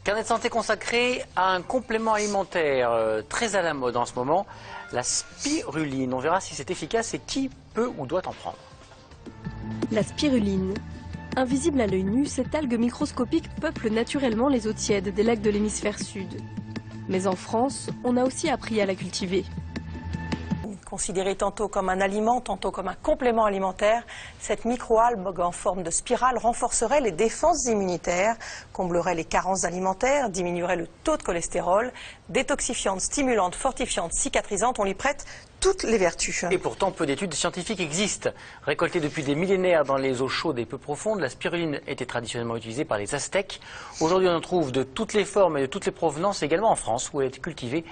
Carnet de santé consacré à un complément alimentaire très à la mode en ce moment, la spiruline. On verra si c'est efficace et qui peut ou doit en prendre. La spiruline. Invisible à l'œil nu, cette algue microscopique peuple naturellement les eaux tièdes des lacs de l'hémisphère sud. Mais en France, on a aussi appris à la cultiver. Considérée tantôt comme un aliment, tantôt comme un complément alimentaire, cette microalgue en forme de spirale renforcerait les défenses immunitaires, comblerait les carences alimentaires, diminuerait le taux de cholestérol, détoxifiante, stimulante, fortifiante, cicatrisante, on lui prête toutes les vertus. Et pourtant, peu d'études scientifiques existent. Récoltée depuis des millénaires dans les eaux chaudes et peu profondes, la spiruline était traditionnellement utilisée par les Aztèques. Aujourd'hui, on en trouve de toutes les formes et de toutes les provenances, également en France, où elle est cultivée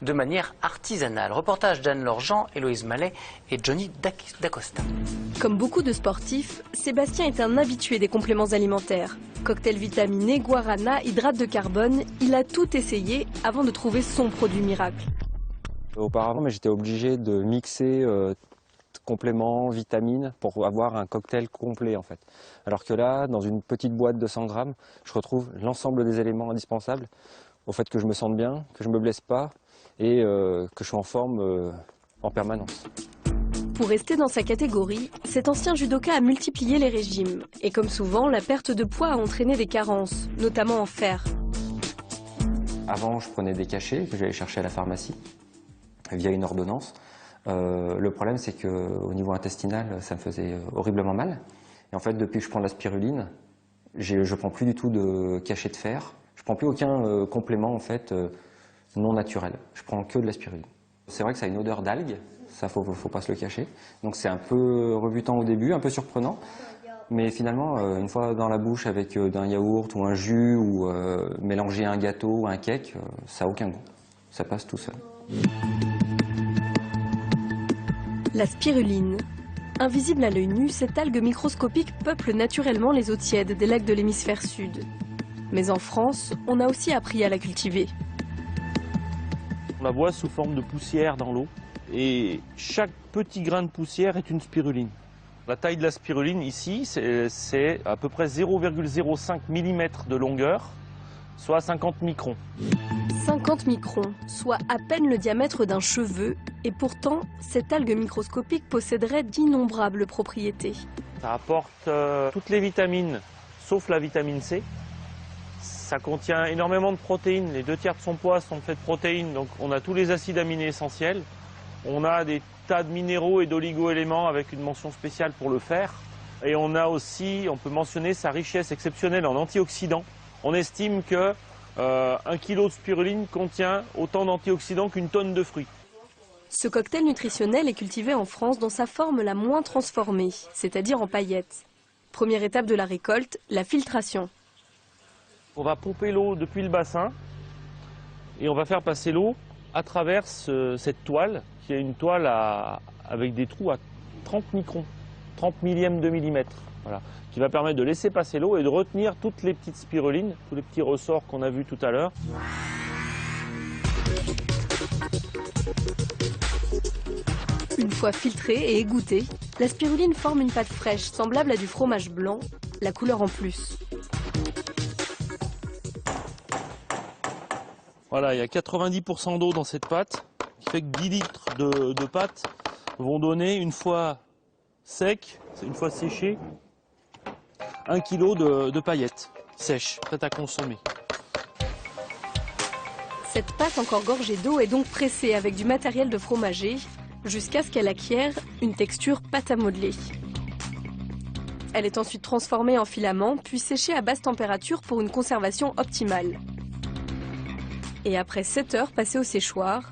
de manière artisanale. Reportage d'Anne-Laure Jean, Héloïse Mallet et Johnny D'Acosta. Comme beaucoup de sportifs, Sébastien est un habitué des compléments alimentaires. Cocktail vitaminé, guarana, hydrate de carbone, il a tout essayé avant de trouver son produit miracle. Auparavant, j'étais obligé de mixer compléments, vitamines pour avoir un cocktail complet en fait. Alors que là, dans une petite boîte de 100 grammes, je retrouve l'ensemble des éléments indispensables au fait que je me sente bien, que je ne me blesse pas et que je suis en forme en permanence. Pour rester dans sa catégorie, cet ancien judoka a multiplié les régimes. Et comme souvent, la perte de poids a entraîné des carences, notamment en fer. Avant, je prenais des cachets que j'allais chercher à la pharmacie via une ordonnance. Le problème, c'est qu'au niveau intestinal, ça me faisait horriblement mal. Et en fait, depuis que je prends de la spiruline, je ne prends plus du tout de cachet de fer. Je ne prends plus aucun complément en fait, non naturel. Je prends que de la spiruline. C'est vrai que ça a une odeur d'algue, ça faut pas se le cacher. Donc c'est un peu rebutant au début, un peu surprenant. Mais finalement, une fois dans la bouche avec d'un yaourt ou un jus ou mélanger un gâteau ou un cake, ça n'a aucun goût. Ça passe tout seul. La spiruline. Invisible à l'œil nu, cette algue microscopique peuple naturellement les eaux tièdes des lacs de l'hémisphère sud. Mais en France, on a aussi appris à la cultiver. On la voit sous forme de poussière dans l'eau et chaque petit grain de poussière est une spiruline. La taille de la spiruline ici, c'est à peu près 0,05 mm de longueur, soit 50 microns. 50 microns, soit à peine le diamètre d'un cheveu, et pourtant, cette algue microscopique posséderait d'innombrables propriétés. Ça apporte toutes les vitamines, sauf la vitamine C. Ça contient énormément de protéines, les 2/3 de son poids sont faits de protéines, donc on a tous les acides aminés essentiels. On a des tas de minéraux et d'oligo-éléments avec une mention spéciale pour le fer. Et on a aussi, on peut mentionner sa richesse exceptionnelle en antioxydants. On estime que 1 kg de spiruline contient autant d'antioxydants qu'une tonne de fruits. Ce cocktail nutritionnel est cultivé en France dans sa forme la moins transformée, c'est-à-dire en paillettes. Première étape de la récolte, la filtration. On va pomper l'eau depuis le bassin et on va faire passer l'eau à travers cette toile, qui est une toile avec des trous à 30 microns, 30 millièmes de millimètre, voilà, qui va permettre de laisser passer l'eau et de retenir toutes les petites spirulines, tous les petits ressorts qu'on a vus tout à l'heure. Une fois filtrée et égouttée, la spiruline forme une pâte fraîche semblable à du fromage blanc, la couleur en plus. Voilà, il y a 90% d'eau dans cette pâte, qui fait que 10 litres de pâte vont donner, une fois sec, une fois séché, 1 kg de paillettes sèches, prêtes à consommer. Cette pâte encore gorgée d'eau est donc pressée avec du matériel de fromager, jusqu'à ce qu'elle acquiert une texture pâte à modeler. Elle est ensuite transformée en filaments, puis séchée à basse température pour une conservation optimale. Et après 7 heures passées au séchoir.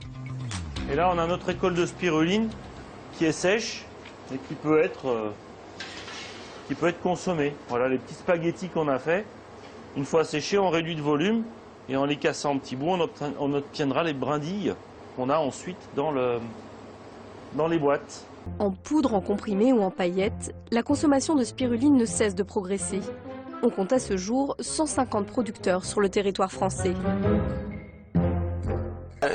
Et là, on a notre école de spiruline qui est sèche et qui peut être consommée. Voilà les petits spaghettis qu'on a fait. Une fois séchés, on réduit de volume et en les cassant en petits bouts, on obtiendra les brindilles qu'on a ensuite dans les boîtes. En poudre, en comprimé ou en paillettes, la consommation de spiruline ne cesse de progresser. On compte à ce jour 150 producteurs sur le territoire français.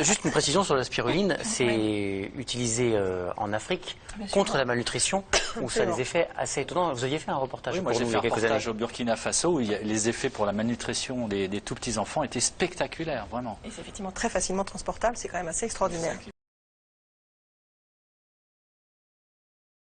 Juste une précision sur la spiruline, c'est utilisé en Afrique contre la malnutrition, où ça a des effets assez étonnants. Vous aviez fait un reportage Oui, moi pour j'ai nous fait il y a un quelques années. reportage au Burkina Faso où les effets pour la malnutrition des tout petits enfants étaient spectaculaires, vraiment. Et c'est effectivement très facilement transportable, c'est quand même assez extraordinaire.